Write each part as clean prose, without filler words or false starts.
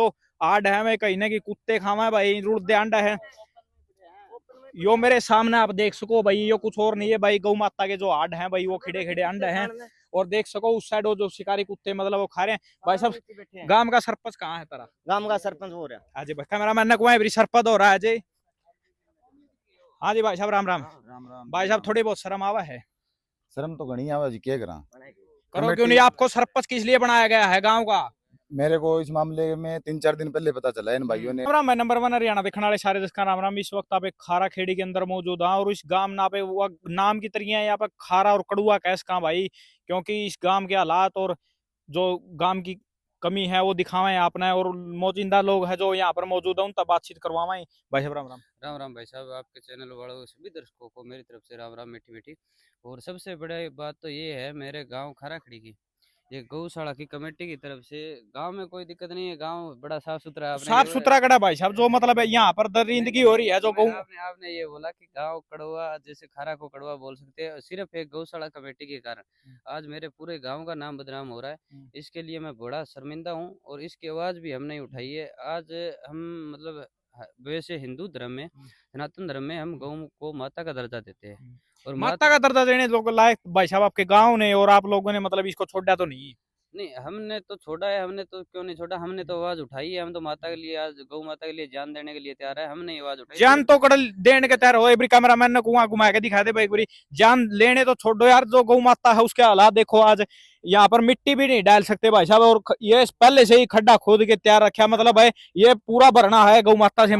तो आड है मैं कहीं ना कि कुत्ते खावा है भाई रुड़ दे अंडा है यो मेरे सामने आप देख सको भाई यो कुछ और नहीं है भाई गौ माता के जो हाड हैं भाई वो खिड़े खिड़े अंडे हैं और देख सको उस साइड वो जो शिकारी कुत्ते मतलब वो खा रहे हैं भाई साहब। गांव का सरपंच कहाँ है तेरा? गांव का सरपंच हो रहा है अजय भाई कैमरा मैन को सरपंच हो रहा है अजय। हाँ जी भाई साहब राम राम। राम राम भाई साहब थोड़ी बहुत शर्म आवा है? शर्म तो घनी आवा जी क्या करा करो क्यों नहीं? आपको सरपंच किस लिए बनाया गया है गांव का? मेरे को इस मामले में 3-4 दिन पहले पता चला इन भाइयों ने। राम राम। मैं नंबर 1 हरियाणा देखने वाले सारे दर्शकों राम राम। इस वक्त आप एक खारा खेड़ी के अंदर मौजूद हैं और इस गांव ना पे वो नाम की तरिया यहाँ पे खारा और कड़ुआ कैस कहाँ भाई, क्योंकि इस गांव के हालात और जो गांव की कमी है वो दिखावे आपने और मौजिंदा लोग हैं जो यहाँ पर मौजूद है उन तक बातचीत करवाएं। भाई साहब राम राम। राम राम भाई साहब, आपके चैनल वालों सभी दर्शकों को मेरी तरफ से राम राम मीठी मीठी। और सबसे बड़ा बात तो ये है मेरे गांव खराखड़ी की ये गौशाला की कमेटी की तरफ से गांव में कोई दिक्कत नहीं है, गांव बड़ा साफ सुथरा है। साफ सुथरा कड़ा भाई साहब जो मतलब है यहाँ पर दरिंदगी हो रही है जो गौ आपने ये बोला कि गांव कड़वा जैसे खारा को कड़वा बोल सकते हैं सिर्फ एक गौशाला कमेटी के कारण आज मेरे पूरे गांव का नाम बदनाम हो रहा है। इसके लिए मैं बड़ा शर्मिंदा हूँ और इसकी आवाज भी हम नहीं उठाई है। आज हम मतलब वैसे हिंदू धर्म में सनातन धर्म में हम गौ को माता का दर्जा देते हैं और माता का दर्जा देने लोग लायक भाई साहब आपके गांव ने और आप लोगों ने मतलब इसको छोड़ा तो नहीं? नहीं, हमने तो छोड़ा है। हमने तो क्यों नहीं छोड़ा, हमने तो आवाज उठाई है। हम तो माता के लिए आज गौ माता के लिए जान देने के लिए तैयार है। हमने आवाज उठाई जान तो कड़ल देने के तैयार हो। एक कैमरा मैन ने कुआं घुमा के दिखा दे भाई पूरी जान लेने तो छोड़ो यार। जो गौ माता है उसके हालात देखो। आज यहाँ पर मिट्टी भी नहीं डाल सकते भाई साहब और ये पहले से ही खड्डा खोद के तैयार रखा मतलब है ये पूरा भरना है गौ माता से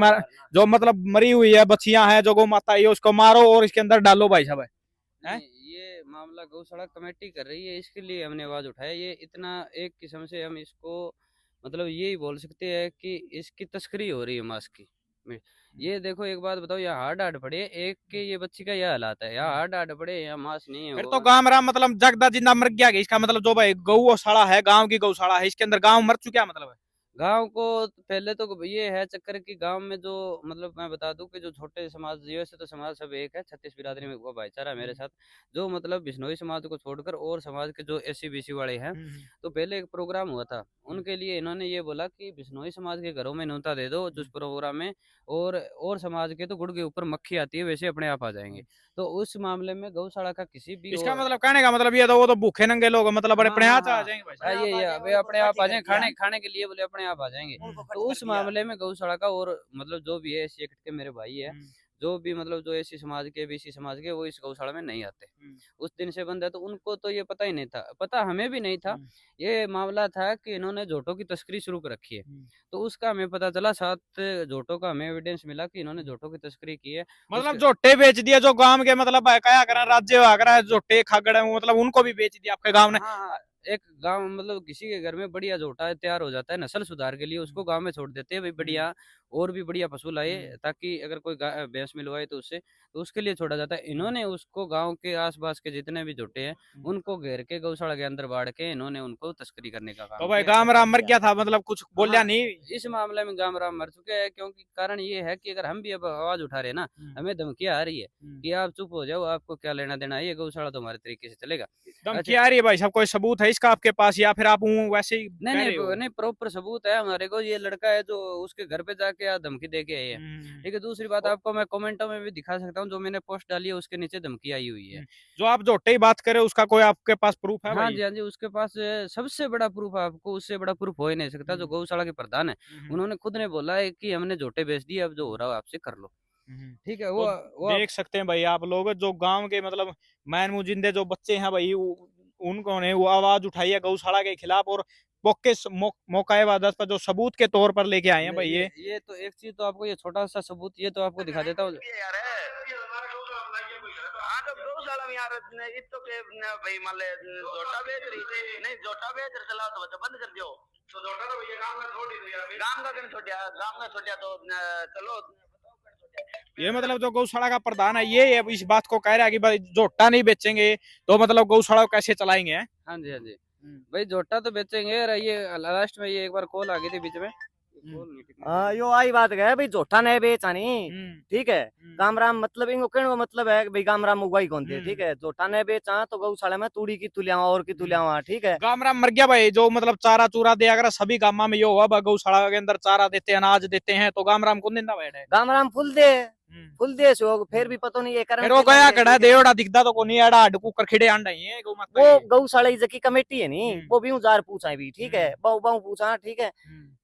जो मतलब मरी हुई है बच्चियां हैं जो गौ माता है उसको मारो और इसके अंदर डालो भाई साहब है। ये मामला गौशाला कमेटी कर रही है, इसके लिए हमने आवाज उठाया। ये इतना एक किस्म से हम इसको मतलब यही बोल सकते हैं कि इसकी तस्करी हो रही है मांस की। ये देखो एक बात बताओ, यहाँ हाड हाड पड़े एक के ये बच्ची का यह हालात है, यहाँ हाड हाड पड़े यहाँ मांस नहीं है। फिर तो गांव राम मतलब जगदा जिंदा मर गया इसका मतलब जो भाई गौशाला है गांव की गौशाला है इसके अंदर गांव मर चुका मतलब है। गांव को पहले तो ये है चक्कर की गांव में जो मतलब मैं बता दूं कि जो छोटे समाज वैसे तो समाज सब एक है, 36 बिरादरी में वो भाईचारा मेरे साथ जो मतलब बिश्नोई समाज को छोड़कर और समाज के जो एससी बीसी वाले हैं। तो पहले एक प्रोग्राम हुआ था उनके लिए, इन्होंने ये बोला कि बिश्नोई समाज के घरों में न्योता दे दो जिस प्रोग्राम में और समाज के तो गुड़ के ऊपर मक्खी आती है वैसे अपने आप आ जाएंगे। तो उस मामले में गौशाला का किसी भी इसका मतलब कहने का मतलब ये तो वो तो भूखे नंगे लोग मतलब अपने आप आ जाएंगे भाई। ये वे अपने आप आ जाएंगे खाने के लिए बोले अपने आप आ जाएंगे। तो उस मामले में गौशाला का और मतलब जो भी है एस एक्ट के मेरे भाई है जो भी मतलब जो एसी समाज के बीसी समाज के वो इस गौशाला में नहीं आते। उस दिन से बंद है तो उनको तो ये पता ही नहीं था, पता हमें भी नहीं था। ये मामला था कि इन्होंने जोटों की तस्करी शुरू कर रखी है तो उसका हमें पता चला। 7 जोटों का हमें एविडेंस मिला कि इन्होंने जोटों की तस्करी की है। मतलब जोटे बेच दिया जो गांव के मतलब क्या करा राज्य आगरा जोटे खागड़ है मतलब उनको भी बेच दिया आपके गांव ने। हाँ, एक गांव मतलब किसी के घर में बढ़िया जोटा तैयार हो जाता है नस्ल सुधार के लिए उसको गांव में छोड़ देते हैं भाई बढ़िया और भी बढ़िया पशु लाए ताकि अगर कोई भैंस मिलवाए तो उससे तो उसके लिए छोड़ा जाता है। इन्होंने उसको गांव के आसपास के जितने भी जोटे हैं उनको घेर के गौशाला के अंदर बाढ़ के इन्होंने उनको तस्करी करने का काम तो भाई गांव राम मर गया था मतलब कुछ बोलिया नहीं? इस मामले में गांव राम मर चुके हैं क्योंकि कारण ये है कि अगर हम भी अब आवाज उठा रहे हैं ना हमें धमकियां आ रही है कि आप चुप हो जाओ, आपको क्या लेना देना है, ये गौशाला तो हमारे तरीके से चलेगा। धमकी आ रही है भाई साहब? कोई सबूत है इसका आपके पास या फिर आप वैसे ही नहीं प्रॉपर सबूत है हमारे को। ये लड़का है जो उसके घर पे जाके आज धमकी दे के आए हैं। ठीक है, दूसरी बात आपको मैं कमेंटों में भी दिखा सकता हूँ जो मैंने पोस्ट डाली है उसके नीचे धमकी आई हुई है। जो आप जोटे ही बात करें उसका कोई आपके पास प्रूफ है? हाँ जी हाँ जी, उसके पास सबसे बड़ा प्रूफ आपको उससे बड़ा प्रूफ हो ही नहीं सकता। जो गौशाला के प्रधान है उन्होंने खुद ने बोला है कि हमने जोटे बेच दिए, अब जो हो रहा है आपसे कर लो। ठीक है, वो देख सकते हैं भाई आप लोग जो गांव के मतलब मैन मुजिंदे जो बच्चे हैं भाई उनको ने वो आवाज उठाई है गौशाला के खिलाफ और मौका वादत पर जो सबूत के तौर पर लेके आए हैं भाई। ये तो एक चीज तो आपको ये छोटा सा सबूत ये तो आपको दिखा देता हूँ। गौशाला में यार इतो के भाई मान ले जोटा बेच रही नहीं जोटा बेच रहे चला तो बंद कर दियो तो जोटा तो भैया गांव का छोड़ दिया गांव का छोड़िया तो चलो। ये मतलब जो गौशाला का प्रधान है ये इस बात को कह रहा है कि भाई जोटा नहीं बेचेंगे तो मतलब गौशाला को कैसे चलाएंगे? हाँ जी भाई जोटा तो बेचेंगे। ये लास्ट में ये एक बार कॉल आ गई थी बीच में हाँ यो आई बात है भाई, झोटा नहीं बेचा नहीं, ठीक है। गाम राम मतलब इनको कहने का मतलब है कि भाई गाम राम उगाई कौन थे, ठीक है। झोटा नहीं बेचा तो गौशाला में तूड़ी की तुलियावा और की तुलियावा, ठीक है। गाम राम मर गया भाई, जो मतलब चारा चूरा दिया अगर सभी गामा में यो हुआ गौशाला के अंदर चारा देते हैं, अनाज देते हैं, तो गाम राम कौन देता बैठे? गाम राम फुल दे सो फिर भी पता नहीं ये करम फिर वो गया कड़ा देवड़ा दिखदा तो कोनी अड़ा हड कुकर खिड़े अंडा ही है गौ माता वो के। गौशाला की कमेटी है नी, वो भी जार पूछा भी, ठीक है। बहु बहु पूछा, ठीक है,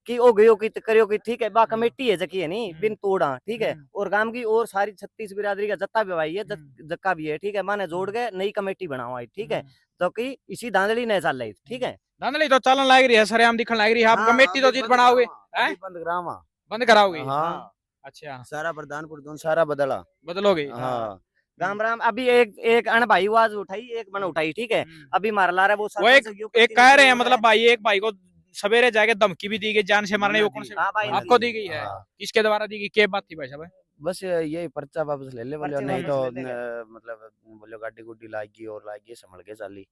कि ओ गयो की करियो की, ठीक है। बा कमेटी है जकी है नी बिन तोड़ा, ठीक है। और गांव की और सारी 36 बिरादरी का जत्ता भी भाई है, जक्का भी है, ठीक है। माने जोड़ के नई कमेटी बनावा, ठीक है। तो कि इसी धांधली नहीं चल रही, ठीक है। धांधली तो चलन लग रही है, सरेआम दिखने लग रही है। आप कमेटी तो जीत बनाओगे, बंद करावा, बंद कराओगे? हाँ अच्छा, सारा प्रधानपुर दोनों सारा बदला, बदलोगे? हाँ। गाम राम अभी एक अण भाई आवाज उठाई, एक मन उठाई, ठीक है। अभी मार ला रहा है वो एक कह रहे हैं मतलब भाई, एक भाई को सवेरे जाके धमकी भी दी गई, जान से मारने, वो कौन से आपको दी गई है? किसके द्वारा दी गई, क्या बात थी भाई साहब? बस यही पर्चा वापस ले ले बोले, पर्चे नहीं वापस तो ले ले। मतलब बोले गाड़ी गुड्डी लाएगी और लाएगी संभल के चाली।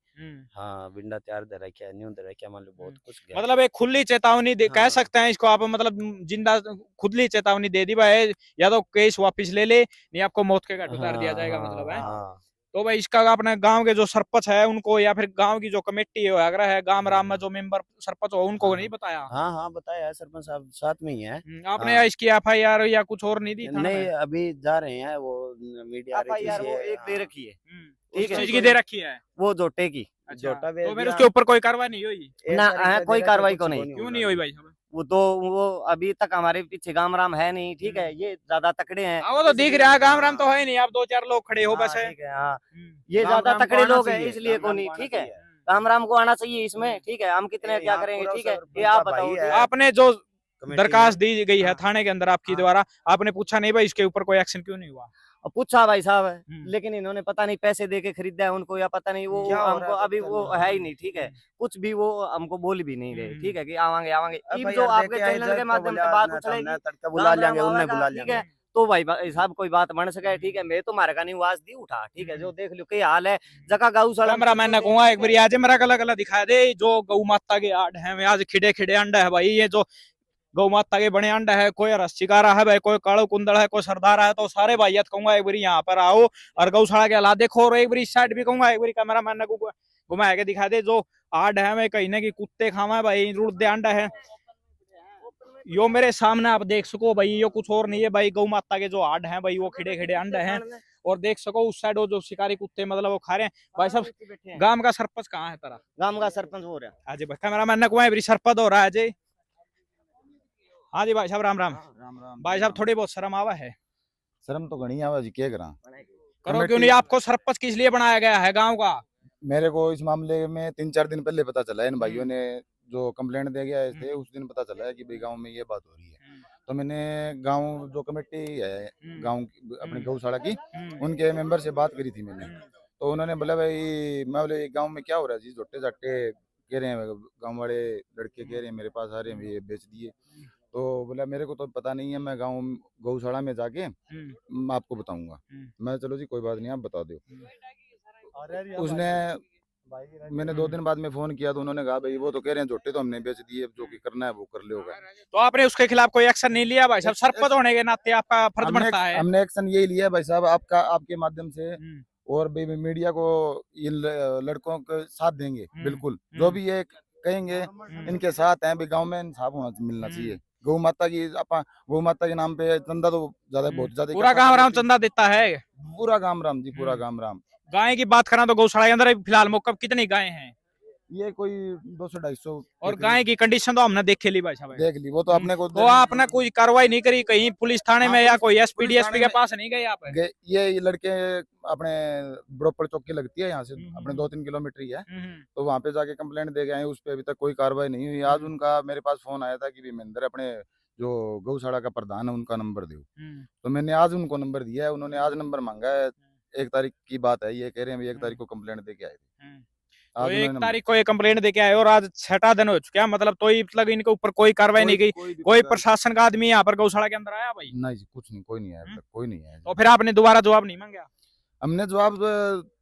हाँ बिंडा तैयार दे रखा है, न्यू दे रखा है, मान लो बहुत कुछ गया। मतलब एक खुली चेतावनी कह हाँ। सकते हैं इसको आप, मतलब जिंदा खुली चेतावनी दे दी भाई, या तो केस वापस ले ले, नहीं आपको मौत के घाट उतार दिया जाएगा, मतलब है। तो भाई इसका अपने गांव के जो सरपंच है उनको, या फिर गांव की जो कमेटी है आगरा है, गांव राम में जो मेंबर सरपंच हो उनको नहीं बताया? हाँ हाँ बताया है, सरपंच साहब साथ में ही है। आपने इसकी FIR या कुछ और नहीं दी? नहीं अभी जा रहे हैं, वो मीडिया FIR वो एक दे रखी है, ठीक है, है। चीज की दे रखी है। वो जोटे की, अच्छा, जोटा तो फिर उसके ऊपर कोई कार्रवाई नहीं हुई? ना कोई कार्रवाई को नहीं। क्यों नहीं हुई भाई? वो अभी तक हमारे पीछे गाम राम है नहीं, ठीक है। ये ज्यादा तकड़े हैं, वो तो दिख रहा है, गाम राम तो है नहीं, आप 2-4 लोग खड़े हो बस है। ठीक है। हाँ ये ज्यादा तकड़े लोग हैं, इसलिए को नहीं, ठीक है। गाम राम को आना चाहिए इसमें, ठीक है। हम कितने क्या करेंगे, ठीक है। ये आप बताओ, आपने जो दरखास्त दी गई है थाने के अंदर आपकी द्वारा, आपने पूछा नहीं भाई इसके ऊपर कोई एक्शन क्यों नहीं हुआ? पूछा भाई साहब, लेकिन इन्होंने पता नहीं पैसे दे के खरीदा है उनको, या पता नहीं वो हमको अभी वो है ही नहीं, ठीक है। कुछ भी वो हमको बोल भी नहीं रहे, ठीक है, कि आवांगे आवांगे। जो आपके चैनल के माध्यम से बात उछलेगी, बुला लेंगे, उन्हें बुला ठीक है। तो भाई साहब कोई बात बन सके, ठीक है। मैं तो मारे का नहीं आवाज दी उठा, ठीक है। जो देख लो क्या हाल है जगह गौशाला। कैमरा मैन ने कहूंगा एक बार आज मेरा गला गला दिखा दे, जो गौ माता के आड़ है आज खिड़े खिड़े अंडा है भाई, ये जो गौ माता के बने अंडा है, कोई रस्सिकारा है भाई, कोई कालो कुंदड़ है, कोई सरदार है, तो सारे भाइयत कहूंगा एक बार यहाँ पर आओ और गौशाला के हालात देखो। और एक बार इस साइड भी कहूंगा, एक बार कैमरा मैन ने घुमा के दिखा दे, जो आड़ है मैं कहीं ना कि कुत्ते खावा है भाई, रुड़ दे अंडा है। यो मेरे सामने आप देख सको भाई, यो कुछ और नहीं है भाई, गौ माता के जो आड़ हैं भाई, वो खिड़े खिड़े अंडे हैं। और देख सको उस साइड वो जो शिकारी कुत्ते मतलब वो खा रहे हैं भाई साहब। गांव का सरपंच कहाँ है तेरा? गांव का सरपंच हो रहा है आज भाई, कैमरा मैन ने कहूंगा सरपंच हो रहा है अजय। हाँ जी भाई साहब, राम राम। राम राम भाई साहब थोड़ी बहुत शर्म आवा है? शर्म तो घनी आवा जी, क्या करा करो क्यों नहीं? आपको सरपंच किस लिए बनाया गया है गांव का? मेरे को इस मामले में 3-4 दिन पहले पता चला है, इन भाइयों ने जो कंप्लेंट दे गया थे उस दिन पता चला है कि भाई गांव में ये बात हो रही है। तो मैंने गांव जो कमेटी है गांव अपने गौशाला की, उनके मेंबर से बात करी थी मैंने। तो उन्होंने बोला भाई, मैं बोले गांव में क्या हो रहा है जी, झोटे झाटे कह रहे हैं गांव वाले लड़के कह रहे हैं मेरे पास आ रहे हैं ये बेच दिए। तो बोला मेरे को तो पता नहीं है, मैं गांव गौशाला में जाके आपको बताऊंगा। मैं चलो जी कोई बात नहीं, आप बता दो। उसने मैंने 2 दिन बाद में फोन किया तो उन्होंने कहा भाई वो तो कह रहे हैं झोटे तो हमने बेच दिए, जो कि करना है वो कर लो। तो आपने उसके खिलाफ कोई एक्शन नहीं लिया भाई साहब? सरपंच होने के नाते आपका फर्ज बनता है। हमने एक्शन यही लिया भाई साहब, आपके माध्यम से और मीडिया को इन लड़कों के साथ देंगे बिल्कुल। जो भी ये कहेंगे इनके साथ हैं, गाँव में इंसाफ मिलना चाहिए। गौ माता के नाम पे चंदा तो बहुत ज्यादा, पूरा गांव राम चंदा देता है। पूरा गांव राम जी, पूरा गांव राम। गाय की बात करें तो गौशाला के अंदर फिलहाल मौकब कितनी गायें हैं? ये कोई 200-250। और गाय की कंडीशन तो हमने देख ली भाई साहब, देख ली। वो तो अपने को तो आपने कोई कार्रवाई नहीं करी कहीं पुलिस थाने में, या कोई SP DSP के पास नहीं गए आप? ये लड़के अपने बड़ोपर चौकी लगती है यहाँ से अपने 2-3 किलोमीटर ही है, तो वहाँ पे जाके कंप्लेंट दे गए हैं। उस पर अभी तक कोई कार्रवाई नहीं हुई। आज उनका मेरे पास फोन आया था कि महेंद्र अपने जो गौशाला का प्रधान है उनका नंबर दो। तो मैंने आज उनको नंबर दिया है, उन्होंने आज नंबर मांगा है। 1 तारीख की बात है, ये कह रहे हैं 1 तारीख को कंप्लेंट दे के आए थे। तो 1 तारीख को ये कंप्लेंट दे के आए और आज 6वां दिन हो चुका है, मतलब तो मतलब इनके ऊपर कोई कार्रवाई नहीं की? कोई प्रशासन का आदमी यहाँ पर गौशाला के अंदर आया भाई? नहीं जी, कुछ नहीं, कोई नहीं आया, कोई नहीं आया। तो फिर आपने दोबारा जवाब नहीं मांगा? हमने जवाब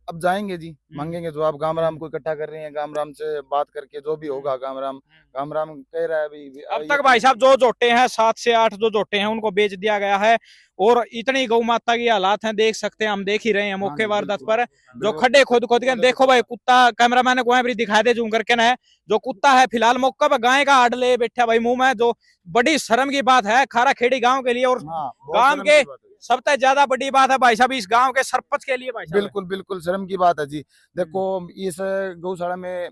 अब जाएंगे जी, मांगेंगे जो आप गाम राम को इकट्ठा कर रहे हैं, गाम राम से बात करके जो भी होगा गाम राम कह रहा है अभी अब तक भाई साहब जो जोटे हैं 7 से 8 जो जोटे हैं उनको बेच दिया गया है और इतनी गौ माता की हालात हैं, देख सकते हैं, हम देख ही रहे हैं मौके वारदात पर जो खड्डे खोद खोद के। देखो भाई कुत्ता, कैमरामैन को भी दिखा दे जूम करके ना, जो कुत्ता है फिलहाल मौका पर गाय का हाड ले बैठा भाई मुंह में, जो बड़ी शर्म की बात है खारा खेड़ी गांव के लिए और गांव के सबसे ज्यादा बड़ी बात है भाई साहब इस गांव के सरपंच के लिए भाई साहब। बिल्कुल बिल्कुल शर्म की बात है जी। देखो इस गौशाला में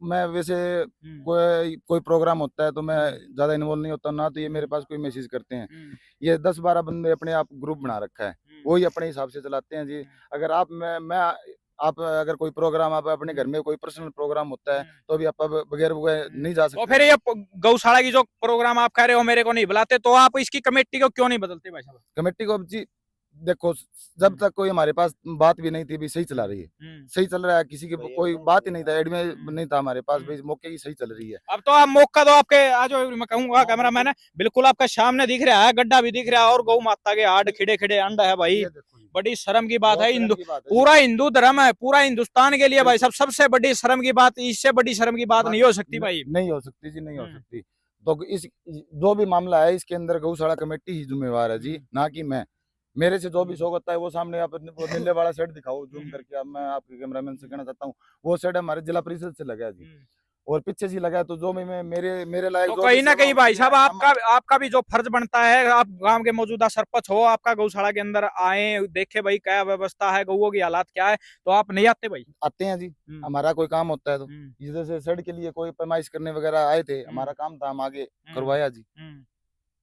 मैं वैसे कोई प्रोग्राम होता है तो मैं ज्यादा इन्वॉल्व नहीं होता, ना तो ये मेरे पास कोई मैसेज करते हैं। ये 10-12 बंदे अपने आप ग्रुप बना रखा है, वही अपने हिसाब से चलाते हैं जी। अगर आप मैं आप अगर कोई प्रोग्राम आप अपने घर में कोई पर्सनल प्रोग्राम होता है तो भी आप बगैर नहीं जा सकते। तो फिर ये गौशाला की जो प्रोग्राम आप कह रहे हो मेरे को नहीं बुलाते, तो आप इसकी कमेटी को क्यों नहीं बदलते भाई साहब? कमेटी को जी देखो जब तक कोई हमारे पास बात भी नहीं थी, भी सही चला रही है, सही चल रहा है, किसी की कोई बात ही नहीं था, एड में नहीं था हमारे पास, भाई मौके की सही चल रही है। अब तो आप मौका तो आपके आज मैं कहूंगा कैमरामैन बिल्कुल आपका सामने दिख रहा है, गड्ढा भी दिख रहा है और गौ माता के हाड खिड़े खिड़े अंडा है भाई। बड़ी शर्म की बात है, हिंदू पूरा हिंदू धर्म है पूरा हिंदुस्तान के लिए भाई सब सबसे बड़ी शर्म की बात, इससे बड़ी शर्म की बात नहीं हो सकती भाई, नहीं हो सकती जी, नहीं हो सकती। तो इस जो भी मामला है इसके अंदर गौशाला कमेटी ही जिम्मेवार है जी, ना कि मैं। मेरे से जो भी शौक होता है वो सामने आप वो नीले वाला सेट दिखाओ जूम करके, अब मैं आपके कैमरामैन से कहना चाहता हूँ वो सेट हमारे जिला परिषद से लगा है जी, और पीछे से लगा है। तो जो मैं मेरे लायक तो कहीं ना कहीं भाई साहब आपका भी जो फर्ज बनता है, आप गांव के मौजूदा सरपंच हो, आपका गौशाला के अंदर आए, देखे भाई क्या व्यवस्था है, गौओं की हालात क्या है, तो आप नहीं आते भाई? आते हैं जी, हमारा कोई काम होता है तो जैसे सेट के लिए कोई पैमाइश करने वगैरह आए थे, हमारा काम था, हम आगे करवाया जी।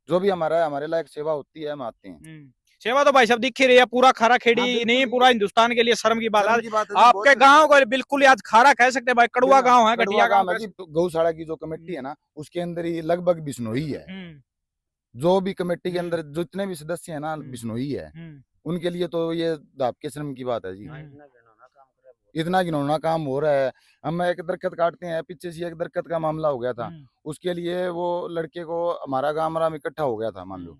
जो भी हमारा है, हमारे लायक सेवा होती है, हम आते हैं। सेवा तो भाई सब दिख ही रही है, पूरा खारा खेड़ी नहीं पूरा हिंदुस्तान के लिए शर्म की बात है। आपके गांव को बिल्कुल आज खारा कह सकते हैं भाई, कड़ुआ गांव है, घटिया गांव है। गौशाला की जो कमेटी है ना उसके अंदर ही लगभग बिश्नोई है, जो भी कमेटी के अंदर जितने भी सदस्य है ना बिश्नोई है, उनके लिए तो ये दाप के शर्म की बात है जी। इतना घिनौना काम हो रहा है। हम एक दरख्त काटते हैं, पीछे से एक दरख्त का मामला हो गया था, उसके लिए वो लड़के को हमारा गांव राम इकट्ठा हो गया था मान लो,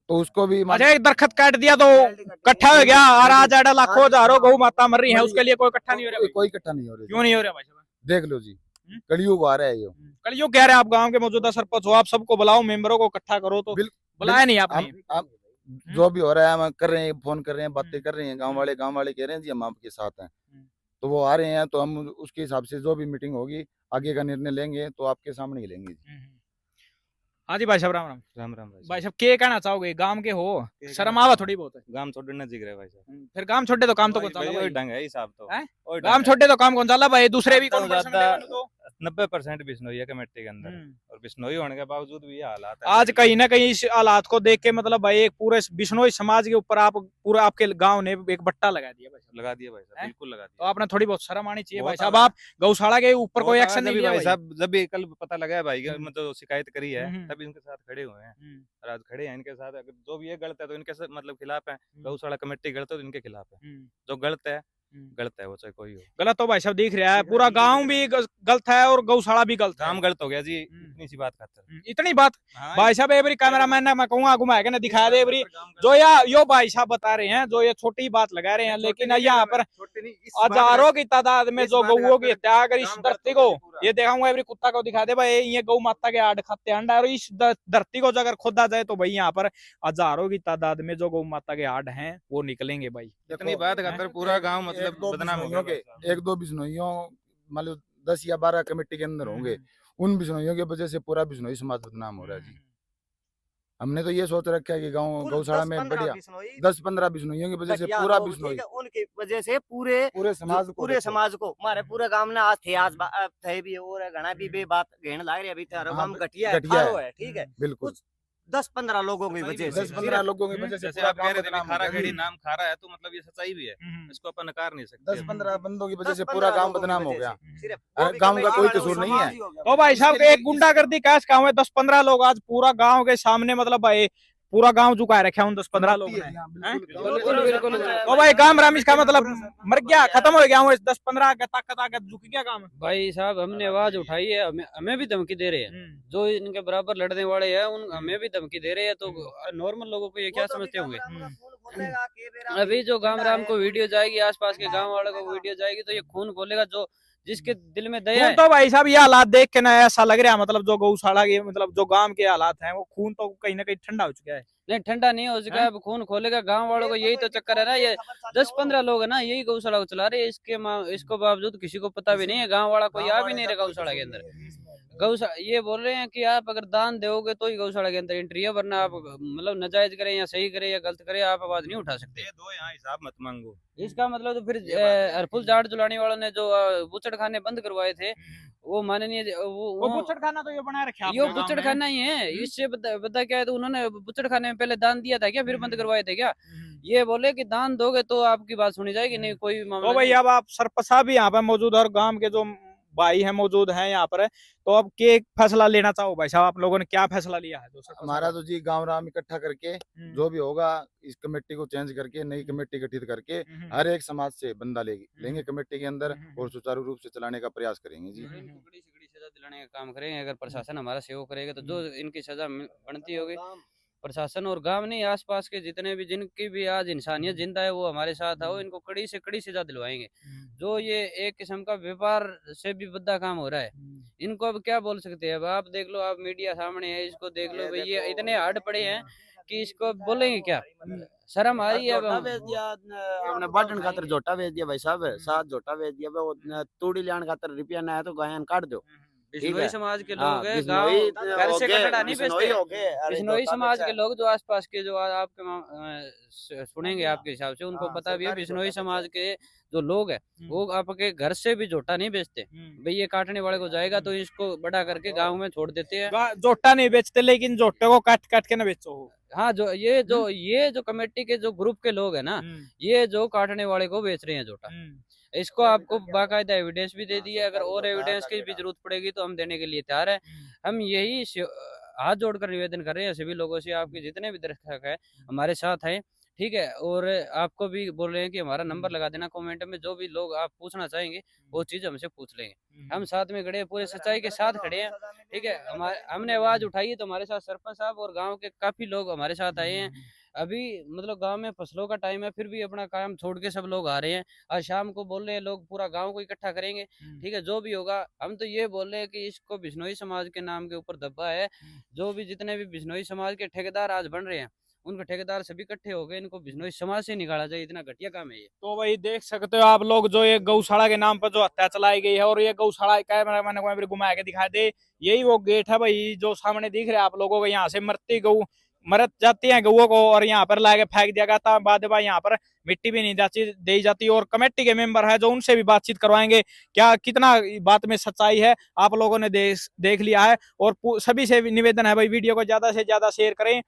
तो उसको भी अच्छा एक दरख्त काट दिया तो इकट्ठा हो गया, और आज लाखों हजारों गौ माता मर रही है, उसके लिए कोई इकट्ठा नहीं हो रहा? कोई इकट्ठा नहीं हो रहा। क्यों नहीं हो रहा भाई साहब? देख लो जी, कलयुग आ रहा है ये। कलयुग कह रहे हैं आप गांव के मौजूदा सरपंच हो, आप सबको बुलाओ, मेंबरों को इकट्ठा करो, तो बुलाया नहीं आपने? जो भी हो रहा है हम कर रहे हैं, फोन कर रहे हैं, बातें कर रहे हैं, गांव वाले कह रहे हैं जी हम आपके साथ हैं, तो वो आ रहे हैं, तो हम उसके हिसाब से जो भी मीटिंग होगी आगे का निर्णय लेंगे, तो आपके सामने ही लेंगे। हाँ जी भाई साहब, राम राम। राम राम भाई साहब क्या कहना चाहोगे, गांव के हो, शर्म आवा थोड़ी बहुत है? गांव छोड़ना जिग रहा भाई साहब, फिर गांव छोड़े तो काम तो कौन भाई चला? ढंग है हिसाब तो हैं? और गांव छोड़े तो काम कौन चला भाई? दूसरे भी कौन ज्यादा 90% बिश्नोई है कमेटी के अंदर, और बिश्नोई होने के बावजूद भी ये हालात है। आज कहीं ना कहीं इस हालात को देख के मतलब भाई एक पूरे बिश्नोई समाज के ऊपर आप पूरा आपके गांव ने एक बट्टा लगा दिया भाई साहब। लगा दिया भाई साहब, बिल्कुल लगा तो दिया। आपने थोड़ी बहुत शर्म आनी चाहिए भाई बहुत साहब, आप गौशाला के ऊपर कोई बहुत एक्शन नहीं जब भी लिया भाई भाई साहब, जब भी कल पता लगा है भाई का मतलब शिकायत करी है, तभी इनके साथ खड़े हुए हैं, और आज खड़े हैं इनके साथ। अगर जो भी ये गलत है तो इनके साथ मतलब खिलाफ है, गौशाला कमेटी गलत है तो इनके खिलाफ है, जो गलत है वो चाहे कोई हो। गलत तो भाई साहब दिख रहा है, पूरा गांव भी गलत है और गौशाला भी गलत है। काम गलत हो गया जी, इतनी सी बात खातर। इतनी बात भाई साहब एवरी कैमरामैन मैं कहूंगा घुमा के ना दिखाया दे एवरी जो यो भाई साहब बता रहे हैं, जो ये छोटी बात लगा रहे हैं, लेकिन यहाँ पर हजारों की तादाद में जो गौओं की हत्या अगर इस धरती को ये दिखाऊंगा एवरी कुत्ता को दिखा दे भाई, ये गौ माता के आड़ खाते अंडा, और इस धरती को अगर खोदा जाए तो भाई यहाँ पर हजारों की तादाद में जो गौ माता के आड़ हैं वो निकलेंगे भाई। इतनी बात खातर पूरा गाँव मतलब बदनाम हो गया। एक दो बिश्नोइयों मान लो 10 या 12 कमेटी के अंदर होंगे, उन बिश्नोइयों की वजह से पूरा बिश्नोई समाज बदनाम हो रहा है जी। हमने तो ये सोच रखा है कि गांव गौशाला में बढ़िया 10-15 बिश्नोइयों की वजह से पूरा बिश्नोई, उनकी वजह से पूरे समाज को हमारे पूरे गांव ने आज थे, आज थे भी और घना भी बे बात घेन लाग रही अभी तो हम घटिया है, ठीक है, बिल्कुल 10-15 लोगों की वजह से 10-15 लोगों की वजह से जैसे आप कह रहे थे खारा खेड़ी नाम खारा है, तो मतलब ये सच्चाई भी है, इसको अपन नकार नहीं सकते। 10-15 बंदों की वजह से पूरा गांव बदनाम हो गया, गांव का कोई कसूर नहीं है। तो भाई साहब एक गुंडागर्दी कैस गाँव है, 10-15 लोग आज पूरा गाँव के सामने मतलब भाई पूरा गांव झुकाए रखे उन 10-15 लोग ने। तो भाई काम राम इसका मतलब मर गया, खत्म हो गया, 10-15 का ताकत आकर झुक गया काम। भाई साहब हमने आवाज उठाई है, हमें भी धमकी दे रहे हैं, जो इनके बराबर लड़ने वाले हैं उन हमें भी धमकी दे रहे हैं, तो नॉर्मल लोगों को ये क्या समझते होंगे? अभी जो गांव राम को वीडियो जाएगी, आसपास के गांव वालों को वीडियो जाएगी, तो ये खून खोलेगा। जो जिसके दिल में दया खून है, तो भाई साहब ये हालात देख के ना ऐसा लग रहा है, मतलब जो गौशाला के मतलब जो गांव के हालात हैं, वो खून तो कहीं ना कहीं ठंडा हो चुका है। नहीं ठंडा नहीं हो चुका है, अब खून खोलेगा। गांव वालों को यही तो चक्कर है ना, ये 10-15 लोग है ना, यही गौशाला को चला रहे हैं। इसको बावजूद किसी को पता भी नहीं है, गांव वाला कोई आ भी नहीं रहा गौशाला के अंदर। गौशाला ये बोल रहे हैं कि आप अगर दान दोगे तो ही गौशाला के अंदर एंट्री है, वरना आप मतलब नाजायज करें या सही करें या गलत करें, आप आवाज नहीं उठा सकते। दे दो यहाँ, हिसाब मत मांगो। इसका मतलब तो फिर हरफुल जाट जुलानी वालों ने जो बुचड़ खाने बंद करवाए थे, वो माननीय वो बुचड़ खाना तो ये बनाए रखे ये बुचड़ खाना ही है। इससे बता क्या है, तो उन्होंने बुचड़ खाने में पहले दान दिया था क्या, फिर बंद करवाए थे क्या? ये बोले कि दान दोगे तो आपकी बात सुनी जाएगी, नहीं कोई मामला तो भाई नहीं। अब आप सरपंच साहब भी यहाँ पे मौजूद है और गांव के जो भाई हैं मौजूद हैं यहाँ पर, तो अब के फैसला लेना चाहो भाई साहब, आप लोगों ने क्या फैसला लिया है? जो सरपंच हमारा साहब- तो जी गांव राम इकट्ठा करके जो भी होगा, इस कमेटी को चेंज करके नई कमेटी गठित करके हर एक समाज से बंदा लेंगे कमेटी के अंदर और सुचारू रूप से चलाने का प्रयास करेंगे जी। इनको कड़ी से कड़ी सजा दिलाने का काम करेंगे। अगर प्रशासन हमारा सहयोग करेगा तो जो इनकी सजा बनती होगी, प्रशासन और गांव नहीं, आसपास के जितने भी जिनकी भी आज इंसानियत जिंदा है वो हमारे साथ आओ, इनको कड़ी से कड़ी सजा दिलवाएंगे। जो ये एक किस्म का व्यापार से भी बद्दा काम हो रहा है, इनको अब क्या बोल सकते हैं? अब आप देख लो, आप मीडिया सामने है, इसको देख लो भाई, ये इतने हार्ड पड़े हैं कि इसको बोलेंगे क्या? शर्म आ रही है अब झोटा हम- बेच दिया हमने बाटन खातर झोटा बेच दिया भाई साहब, 7 झोटा बेच दिया। वो तूड़ी लान खातर रुपया ना है तो गायन काट दो। बिश्नोई है। समाज के हाँ, लोग हैं, बिश्नोई गांव घर से हो गए, कटड़ा नहीं बिश्नोई बेचते। हो गए, अरे बिश्नोई झोटा समाज बेचा के है। लोग जो आसपास के जो आपके सुनेंगे आपके हिसाब से, उनको हाँ, पता भी है सरकारी बिश्नोई झोटा समाज के जो लोग हैं वो आपके घर से भी झोटा नहीं बेचते भाई। ये काटने वाले को जाएगा तो इसको बड़ा करके गांव में छोड़ देते हैं। जोटा नहीं बेचते, लेकिन जोटे को काट काट के ना बेचो। हाँ, ये जो कमेटी के जो ग्रुप के लोग हैं ना, ये जो काटने वाले को बेच रहे हैं झोटा, इसको आपको बाकायदा एविडेंस भी दे दिया। अगर और एविडेंस की भी जरूरत पड़ेगी तो हम देने के लिए तैयार है। हम यही हाथ जोड़कर निवेदन कर रहे हैं सभी लोगों से, आपके जितने भी दर्शक है हमारे साथ हैं, ठीक है। और आपको भी बोल रहे हैं कि हमारा नंबर लगा देना कमेंट में, जो भी लोग आप पूछना चाहेंगे वो चीज हमसे पूछ लेंगे। हम साथ में खड़े हैं, पूरे सच्चाई के साथ खड़े हैं, ठीक है। हमने आवाज उठाई है तो हमारे साथ सरपंच साहब और गाँव के काफी लोग हमारे साथ आए हैं। अभी मतलब गांव में फसलों का टाइम है, फिर भी अपना काम छोड़ के सब लोग आ रहे हैं। आज शाम को बोल रहे हैं लोग पूरा गांव को इकट्ठा करेंगे, ठीक है। जो भी होगा, हम तो ये बोल रहे हैं कि इसको बिश्नोई समाज के नाम के ऊपर दबा है। जो भी जितने भी बिश्नोई समाज के ठेकेदार आज बन रहे हैं, उनके ठेकेदार सभी इकट्ठे हो गए, इनको बिश्नोई समाज से निकाला जाए। इतना घटिया काम है ये। तो भाई देख सकते हो आप लोग, जो ये गौशाला के नाम पर जो हत्या चलाई गई है, और ये गौशाला कैमरा मैंने को घुमा के दिखा दे, यही वो गेट है भाई जो सामने दिख रहा है आप लोगों को। यहाँ से मरती गऊ मरत जाती है गऊ को, और यहाँ पर लाके फेंक दिया गया था। बाद में यहाँ पर मिट्टी भी नहीं दी जाती। और कमेटी के मेंबर है जो, उनसे भी बातचीत करवाएंगे क्या कितना बात में सच्चाई है, आप लोगों ने देख लिया है। और सभी से निवेदन है भाई, वीडियो को ज्यादा से ज्यादा शेयर करें